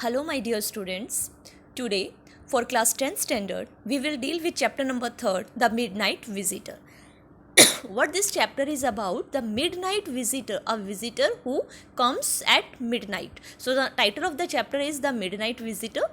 Hello, my dear students. Today, for class 10th standard, we will deal with chapter number 3, The Midnight Visitor. What this chapter is about, the midnight visitor, a visitor who comes at midnight. So, the title of the chapter is The Midnight Visitor,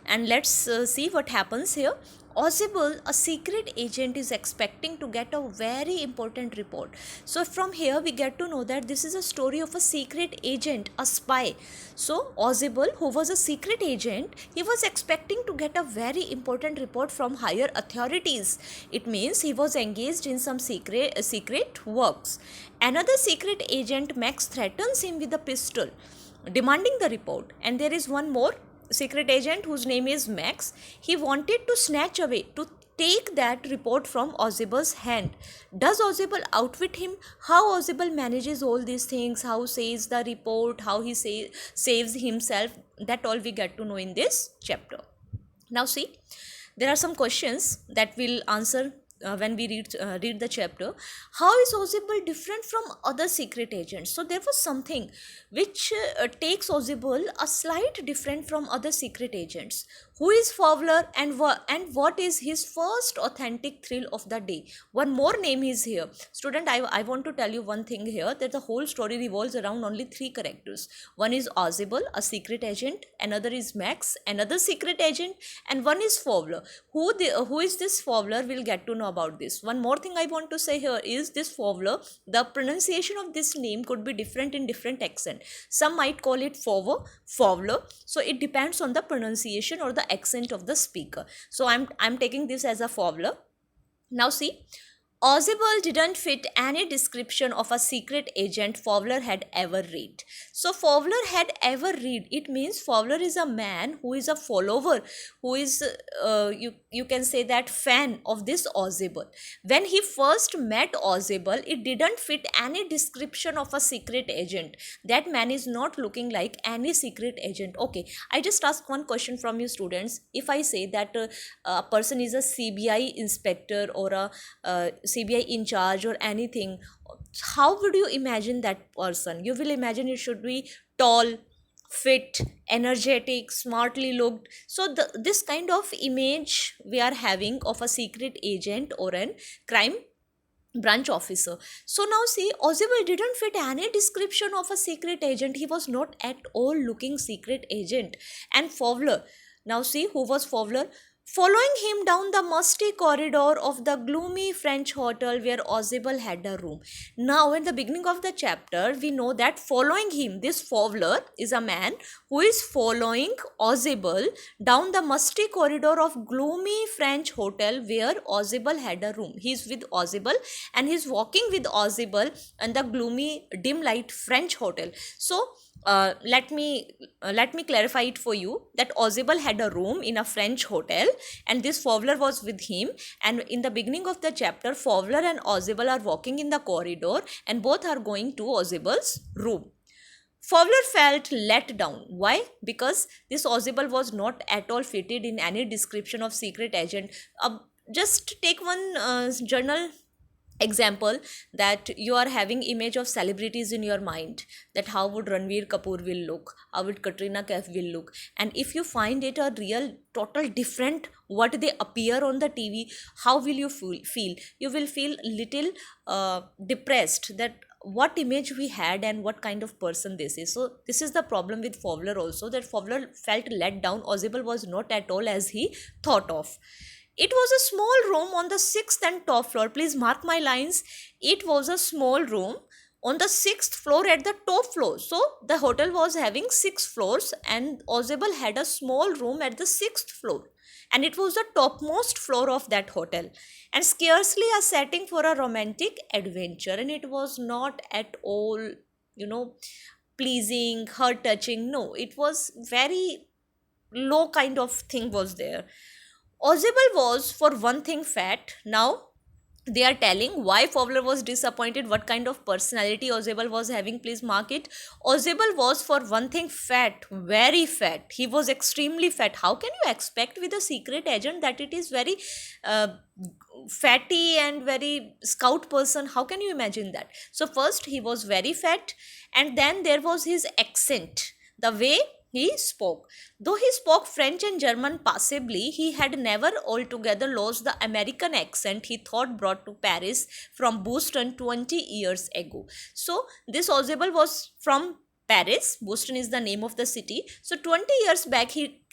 and let's see what happens here. Ozable, a secret agent, is expecting to get a very important report. So from here we get to know that this is a story of a secret agent, a spy. So Ozable, who was a secret agent, he was expecting to get a very important report from higher authorities. It means he was engaged in some secret works. Another secret agent, Max, threatens him with a pistol, demanding the report. And there is one more secret agent whose name is Max. He wanted to snatch away, to take that report from Ozable's hand. Does Ozable outwit him? How Ozable manages all these things, how says the report, how he saves himself, that all we get to know in this chapter. Now see, there are some questions that we'll answer when we read the chapter. How is Ozable different from other secret agents? So there was something which takes Ozable a slight different from other secret agents. Who is Fowler, and what is his first authentic thrill of the day? One more name is here. Student, I want to tell you one thing here, that the whole story revolves around only three characters. One is Ozable, a secret agent, another is Max, another secret agent, and one is Fowler. Who is this Fowler? We'll get to know about this. One more thing I want to say here is this Fowler, the pronunciation of this name could be different in different accent. Some might call it Fowler. So it depends on the pronunciation or the accent of the speaker. So I'm taking this as a Fowler. Now see, Ozable didn't fit any description of a secret agent Fowler had ever read. So Fowler had ever read, it means Fowler is a man who is a follower, who is you can say that fan of this Ozable. When he first met Ozable, it didn't fit any description of a secret agent. That man is not looking like any secret agent. Okay, I just ask one question from you students. If I say that a person is a CBI inspector or a CBI in charge or anything, how would you imagine that person? You will imagine it should be tall, fit, energetic, smartly looked. So this kind of image we are having of a secret agent or an crime branch officer. So now see, Ozable didn't fit any description of a secret agent. He was not at all looking secret agent. And Fowler, now see, who was Fowler? Following him down the musty corridor of the gloomy French hotel where Ozable had a room. Now, in the beginning of the chapter, we know that following him, this Fowler is a man who is following Ozable down the musty corridor of gloomy French hotel where Ozable had a room. He is with Ozable and he is walking with Ozable in the gloomy, dim light French hotel. So, let me clarify it for you that Ozable had a room in a French hotel and this Fowler was with him, and in the beginning of the chapter Fowler and Ozable are walking in the corridor and both are going to Ozable's room. Fowler felt let down. Why? Because this Ozable was not at all fitted in any description of secret agent. Just take one journal example, that you are having image of celebrities in your mind, that how would Ranveer Kapoor will look, how would Katrina Kaif will look, and if you find it a real total different what they appear on the TV, how will you feel? You will feel little depressed, that what image we had and what kind of person this is. So this is the problem with Fowler also, that Fowler felt let down. Ozable was not at all as he thought of. It was a small room on the 6th and top floor. Please mark my lines. It was a small room on the 6th floor at the top floor. So the hotel was having 6 floors and Ozable had a small room at the 6th floor. And it was the topmost floor of that hotel. And scarcely a setting for a romantic adventure. And it was not at all, pleasing, heart-touching. No, it was very low kind of thing was there. Ozable was, for one thing, fat. Now, they are telling why Fowler was disappointed, what kind of personality Ozable was having. Please mark it. Ozable was, for one thing, fat, very fat. He was extremely fat. How can you expect with a secret agent that it is very fatty and very scout person? How can you imagine that? So first he was very fat, and then there was his accent, the way he spoke. Though he spoke French and German passably, he had never altogether lost the American accent he thought brought to Paris from Boston 20 years ago. So, this Ozable was from Paris. Boston is the name of the city. So, 20 years back, he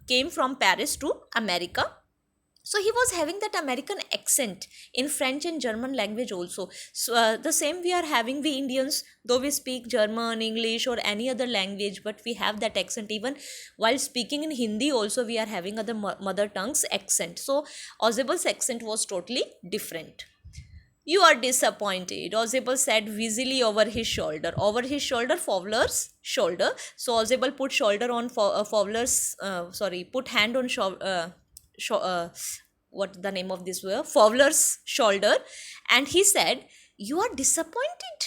came from Paris to America. So he was having that American accent in French and German language also. So the same we are having, we Indians, though we speak German, English or any other language, but we have that accent. Even while speaking in Hindi also, we are having other mother tongues accent. So Ozable's accent was totally different. You are disappointed, Ozable said wheezily over his shoulder. Over his shoulder, Fowler's shoulder. So Ozable put shoulder on Fowler's, put hand on what the name of this were, Fowler's shoulder, and he said, "You are disappointed.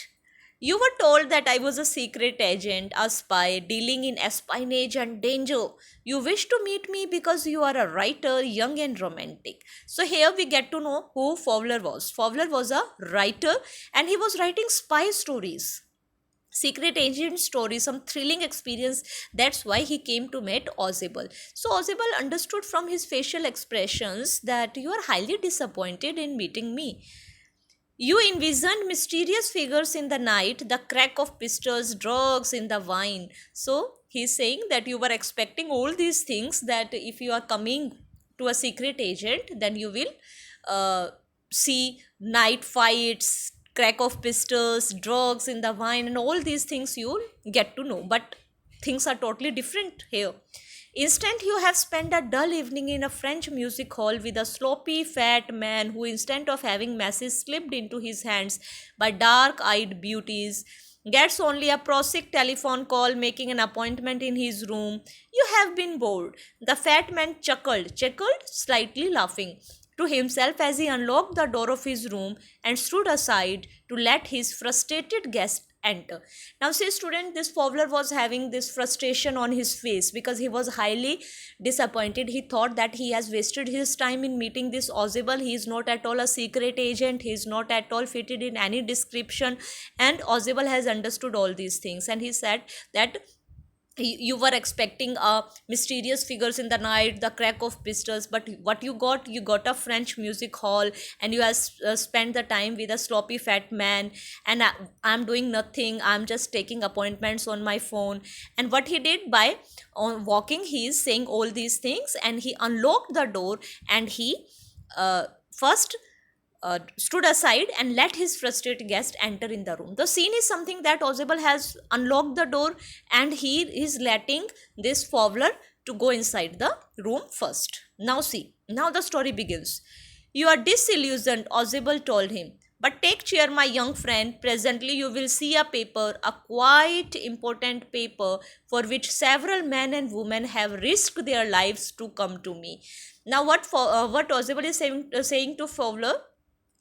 You were told that I was a secret agent, a spy, dealing in espionage and danger. You wish to meet me because you are a writer, young and romantic." So here we get to know who Fowler was. Fowler was a writer and he was writing spy stories, secret agent story, some thrilling experience. That's why he came to meet Ozable. So Ozable understood from his facial expressions that you are highly disappointed in meeting me. You envisioned mysterious figures in the night, the crack of pistols, drugs in the wine. So he's saying that you were expecting all these things, that if you are coming to a secret agent, then you will see night fights, crack of pistols, drugs in the wine, and all these things you'll get to know. But things are totally different here. Instead, you have spent a dull evening in a French music hall with a sloppy, fat man who, instead of having masses slipped into his hands by dark eyed beauties, gets only a prosaic telephone call making an appointment in his room. You have been bored. The fat man chuckled, slightly laughing to himself as he unlocked the door of his room and stood aside to let his frustrated guest enter. Now, see, student, this Fowler was having this frustration on his face because he was highly disappointed. He thought that he has wasted his time in meeting this Ozable. He is not at all a secret agent. He is not at all fitted in any description. And Ozable has understood all these things. And he said that you were expecting mysterious figures in the night, the crack of pistols, but what you got a French music hall, and you have spent the time with a sloppy fat man, and I'm doing nothing. I'm just taking appointments on my phone. And what he did, by on walking, he is saying all these things, and he unlocked the door, and he first stood aside and let his frustrated guest enter in the room. The scene is something that Ozable has unlocked the door and he is letting this Fowler to go inside the room first. Now see, now the story begins. You are disillusioned, Ozable told him. But take cheer, my young friend. Presently you will see a paper, a quite important paper, for which several men and women have risked their lives to come to me. Now what Ozable is saying to Fowler,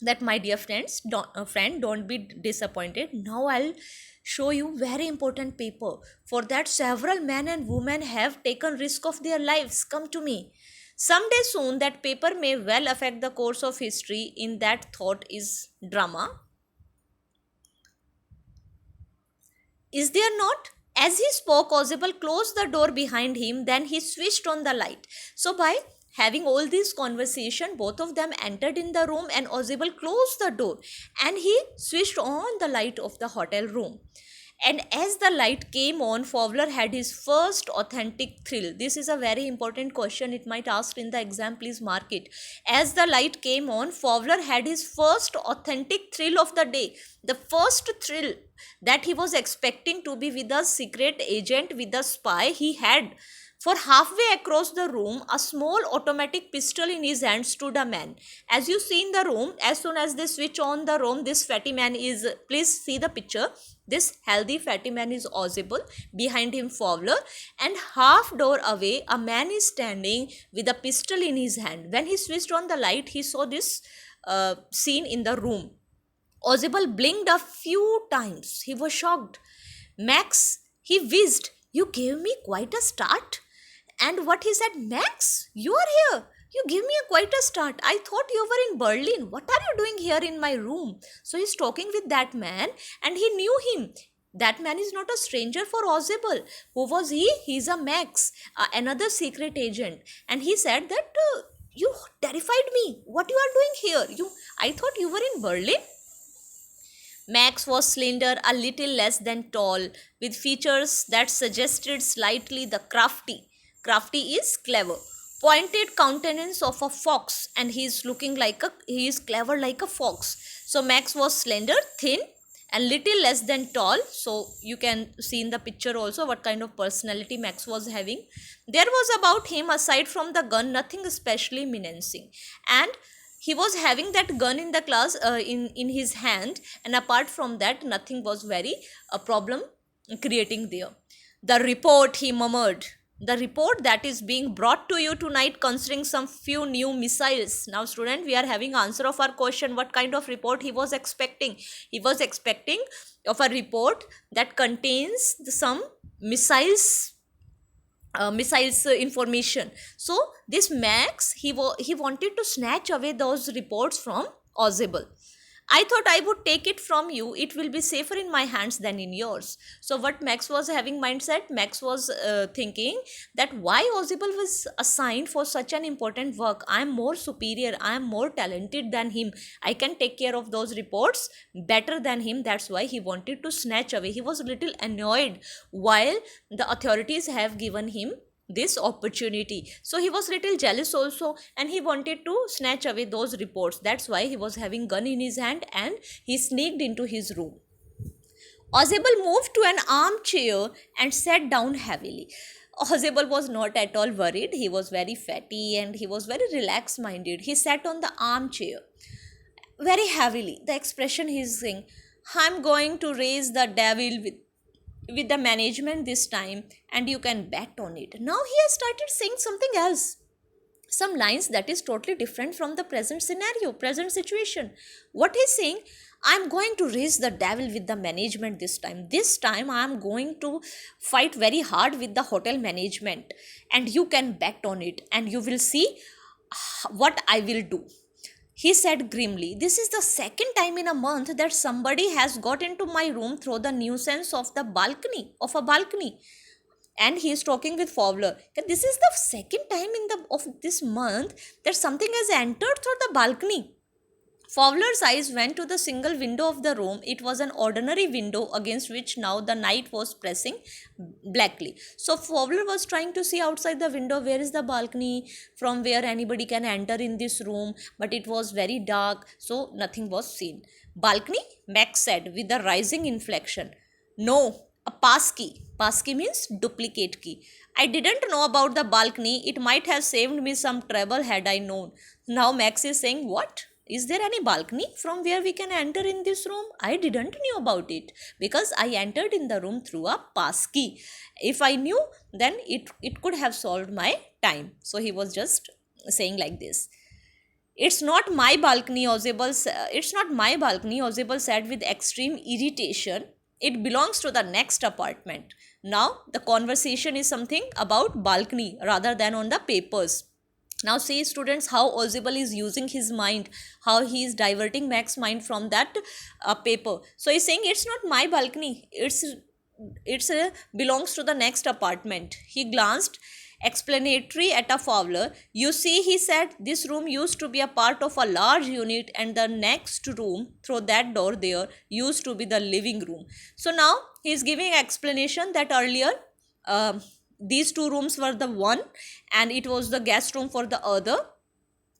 that my dear friends, don't be disappointed. Now I'll show you very important paper, for that several men and women have taken risk of their lives. Come to me someday soon. That paper may well affect the course of history. In that thought is drama, is there not? As he spoke, Ozable closed the door behind him, then he switched on the light. So by having all this conversation, both of them entered in the room and Ozable closed the door and he switched on the light of the hotel room. And as the light came on, Fowler had his first authentic thrill. This is a very important question. It might ask in the exam. Please mark it. As the light came on, Fowler had his first authentic thrill of the day. The first thrill that he was expecting to be with a secret agent, with a spy, he had. For halfway across the room, a small automatic pistol in his hand, stood a man. As you see in the room, as soon as they switch on the room, this fatty man is, please see the picture. This healthy fatty man is Ozable. Behind him, Fowler. And half door away, a man is standing with a pistol in his hand. When he switched on the light, he saw this scene in the room. Ozable blinked a few times. He was shocked. Max, he whizzed. You gave me quite a start. And what he said, Max, you are here. You give me quite a start. I thought you were in Berlin. What are you doing here in my room? So he's talking with that man and he knew him. That man is not a stranger for Ozable. Who was he? He's a Max, another secret agent. And he said that you terrified me. What you are doing here? I thought you were in Berlin. Max was slender, a little less than tall, with features that suggested slightly the crafty. Crafty is clever. Pointed countenance of a fox, and he is clever like a fox. So Max was slender, thin, and little less than tall. So you can see in the picture also what kind of personality Max was having. There was about him, aside from the gun, nothing especially menacing. And he was having that gun in the class, in his hand, and apart from that nothing was very a problem creating there. The report, he murmured, the report that is being brought to you tonight concerning some few new missiles. Now student, we are having answer of our question, what kind of report he was expecting. He was expecting of a report that contains some missiles information. So this Max, he wanted to snatch away those reports from Ozable. I thought I would take it from you. It will be safer in my hands than in yours. So what Max was having mindset? Max was thinking that why Ozable was assigned for such an important work. I am more superior. I am more talented than him. I can take care of those reports better than him. That's why he wanted to snatch away. He was a little annoyed while the authorities have given him this opportunity. So he was little jealous also, and he wanted to snatch away those reports. That's why he was having gun in his hand and he sneaked into his room. Ozable moved to an armchair and sat down heavily. Ozable was not at all worried. He was very fatty and he was very relaxed minded. He sat on the armchair very heavily. The expression he is saying, I'm going to raise the devil with the management this time, and you can bet on it. Now he has started saying something else, some lines that is totally different from the present scenario, present situation. What he's saying, I'm going to raise the devil with the management this time. This time I'm going to fight very hard with the hotel management, and you can bet on it, and you will see what I will do. He said grimly, this is the second time in a month that somebody has got into my room through the nuisance of a balcony. And he is talking with Fowler. This is the second time of this month that something has entered through the balcony. Fowler's eyes went to the single window of the room. It was an ordinary window against which now the night was pressing blackly. So Fowler was trying to see outside the window where is the balcony from where anybody can enter in this room, but it was very dark, so nothing was seen. Balcony? Max said with a rising inflection. No, a passkey. Passkey means duplicate key. I didn't know about the balcony. It might have saved me some trouble had I known. Now Max is saying, what? Is there any balcony from where we can enter in this room? I didn't know about it because I entered in the room through a passkey. If I knew, then it could have solved my time. So he was just saying like this. It's not my balcony, Ozable said with extreme irritation. It belongs to the next apartment. Now the conversation is something about balcony rather than on the papers. Now see students how Ozable is using his mind, how he is diverting Max's mind from that paper. So he's saying it's not my balcony, it's belongs to the next apartment. He glanced explanatory at a Fowler. You see, he said, this room used to be a part of a large unit, and the next room through that door there used to be the living room. So now he is giving explanation that earlier these two rooms were the one and it was the guest room for the other.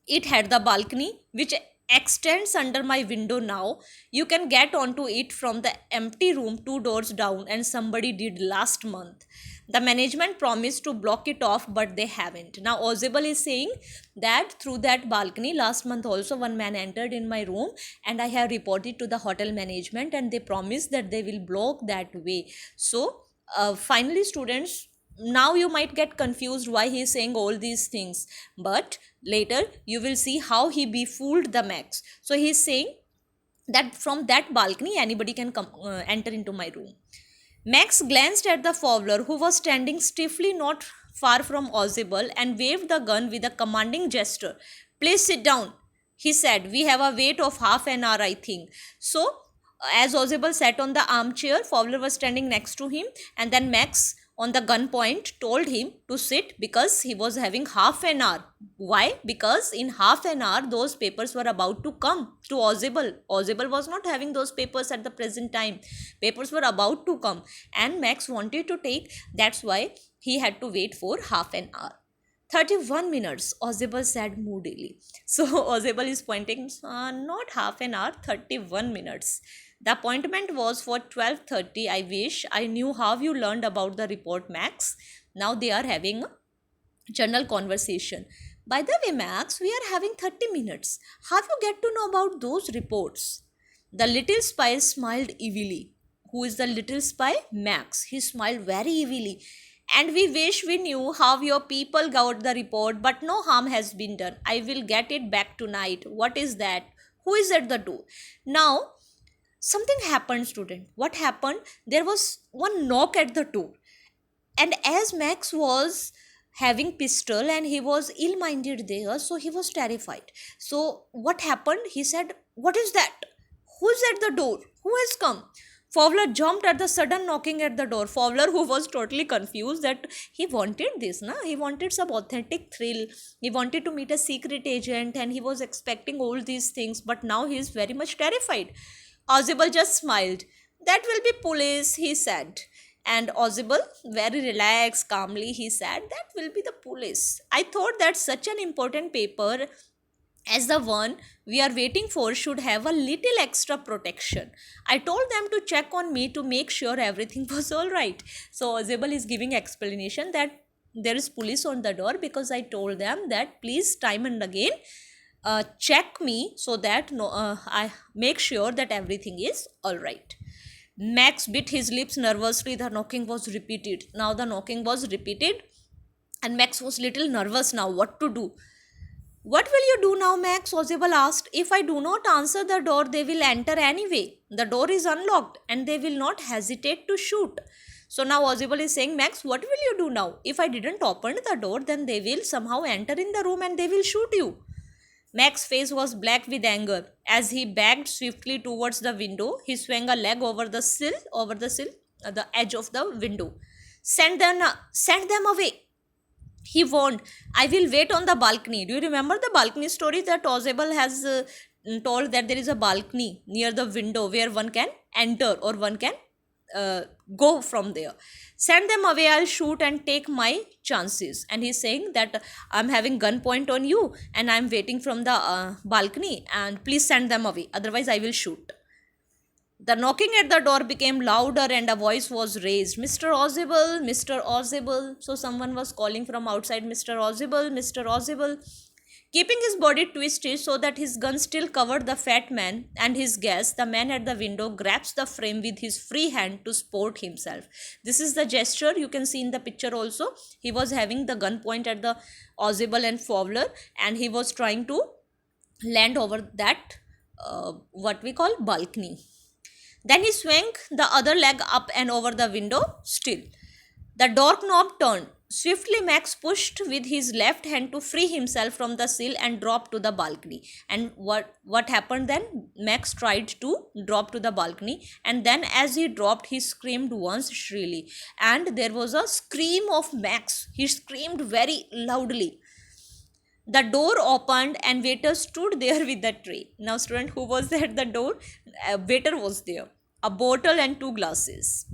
It had the balcony which extends under my window now. You can get onto it from the empty room 2 doors down, and somebody did last month. The management promised to block it off, but they haven't. Now Ozable is saying that through that balcony last month also one man entered in my room, and I have reported to the hotel management and they promised that they will block that way. So finally students, now you might get confused why he is saying all these things, but later you will see how he befooled the Max. So he is saying that from that balcony anybody can come enter into my room. Max glanced at the Fowler, who was standing stiffly not far from Ozable, and waved the gun with a commanding gesture. Please sit down, he said. We have a wait of half an hour, I think. So As Ozable sat on the armchair, Fowler was standing next to him, and then Max, on the gunpoint, told him to sit because he was having half an hour. Why? Because in half an hour, those papers were about to come to Ozable. Ozable was not having those papers at the present time. Papers were about to come, and Max wanted to take, that's why he had to wait for half an hour. 31 minutes, Ozable said moodily. So Ozable is pointing, not half an hour, 31 minutes. The appointment was for 12:30. I wish I knew how you learned about the report, Max. Now they are having a general conversation. By the way, Max, we are having 30 minutes. How you get to know about those reports? The little spy smiled evilly. Who is the little spy? Max. He smiled very evilly. And we wish we knew how your people got the report, but no harm has been done. I will get it back tonight. What is that? Who is at the door? Now, something happened, student. What happened? There was one knock at the door, and as Max was having pistol and he was ill-minded there, so he was terrified. So what happened? He said, what is that? Who's at the door? Who has come? Fowler jumped at the sudden knocking at the door. Fowler, who was totally confused, that he wanted this, na? He wanted some authentic thrill. He wanted to meet a secret agent and he was expecting all these things, but now he is very much terrified. Ozable just smiled. That will be police, he said. And Ozable, very relaxed, calmly, he said, that will be the police. I thought that such an important paper as the one we are waiting for should have a little extra protection. I told them to check on me to make sure everything was all right. So Ozable is giving explanation that there is police on the door because I told them that please time and again check me so that I make sure that everything is all right. Max bit his lips nervously. The knocking was repeated. Now the knocking was repeated and Max was little nervous now. What to do? What will you do now, Max? Ozable asked. If I do not answer the door, they will enter anyway. The door is unlocked and they will not hesitate to shoot. So now Ozable is saying, Max, what will you do now? If I didn't open the door, then they will somehow enter in the room and they will shoot you. Max's face was black with anger. As he backed swiftly towards the window, he swung a leg over the edge of the window. Send them away, he warned. I will wait on the balcony. Do you remember the balcony story that Ozable has told, that there is a balcony near the window where one can enter or one can go from there. Send them away, I'll shoot and take my chances. And he's saying that I'm having gunpoint on you and I'm waiting from the balcony and please send them away, otherwise I will shoot. The knocking at the door became louder and a voice was raised. Mr. Ozable, Mr. Ozable. So someone was calling from outside, Mr. Ozable, Mr. Ozable. Keeping his body twisted so that his gun still covered the fat man and his guest, the man at the window grabs the frame with his free hand to support himself. This is the gesture you can see in the picture also. He was having the gun point at the Ozable and Fowler and he was trying to land over that what we call balcony. Then he swung the other leg up and over the window still. The door knob turned. Swiftly, Max pushed with his left hand to free himself from the sill and drop to the balcony. And what happened then? Max tried to drop to the balcony, and then as he dropped, he screamed once shrilly. And there was a scream of Max. He screamed very loudly. The door opened and waiter stood there with the tray. Now, student, who was at the door? A waiter was there. A bottle and 2 glasses.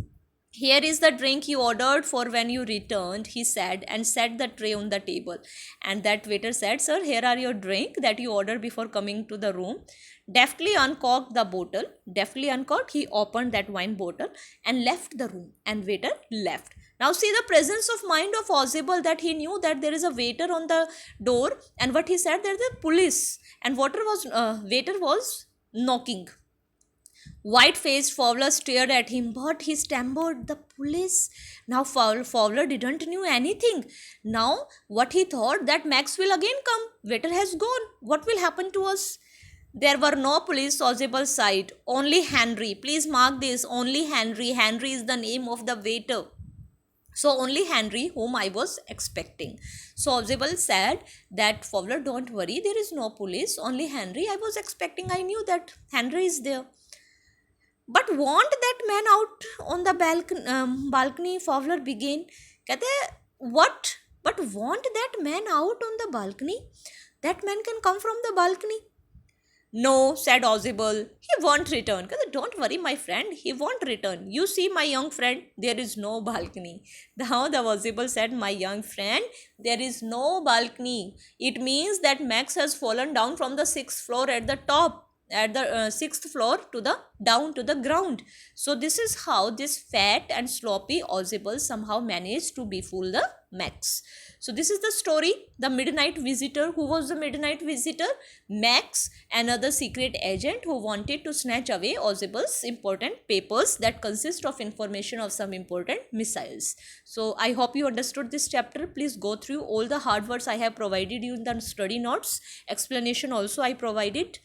Here is the drink you ordered for when you returned, he said, and set the tray on the table. And that waiter said, sir, here are your drink that you ordered before coming to the room. Deftly uncorked the bottle. Deftly uncorked, he opened that wine bottle and left the room. And waiter left. Now see the presence of mind of Ozable, that he knew that there is a waiter on the door. And what he said, there is a police. And waiter was knocking. White-faced Fowler stared at him, but he stammered, the police. Now Fowler didn't know anything. Now what he thought, that Max will again come. Waiter has gone. What will happen to us? There were no police Ozable sight. Only Henry. Please mark this. Only Henry. Henry is the name of the waiter. So only Henry, whom I was expecting. So Ozable said that Fowler, don't worry. There is no police. Only Henry. I was expecting. I knew that Henry is there. But want that man out on the balcony, Fowler began. कहते हैं, what? But want that man out on the balcony? That man can come from the balcony. No, said Ozable. He won't return. कहते, don't worry, my friend. He won't return. You see, my young friend, there is no balcony. Now the Ozable said, my young friend, there is no balcony. It means that Max has fallen down from the sixth floor at the top, at the sixth floor to the down to the ground. So this is how this fat and sloppy Ozable somehow managed to befool the Max. So this is the story, the midnight visitor. Who was the midnight visitor? Max, another secret agent who wanted to snatch away Ozable's important papers that consist of information of some important missiles. So I hope you understood this chapter. Please go through all the hard words I have provided you in the study notes. Explanation also I provided.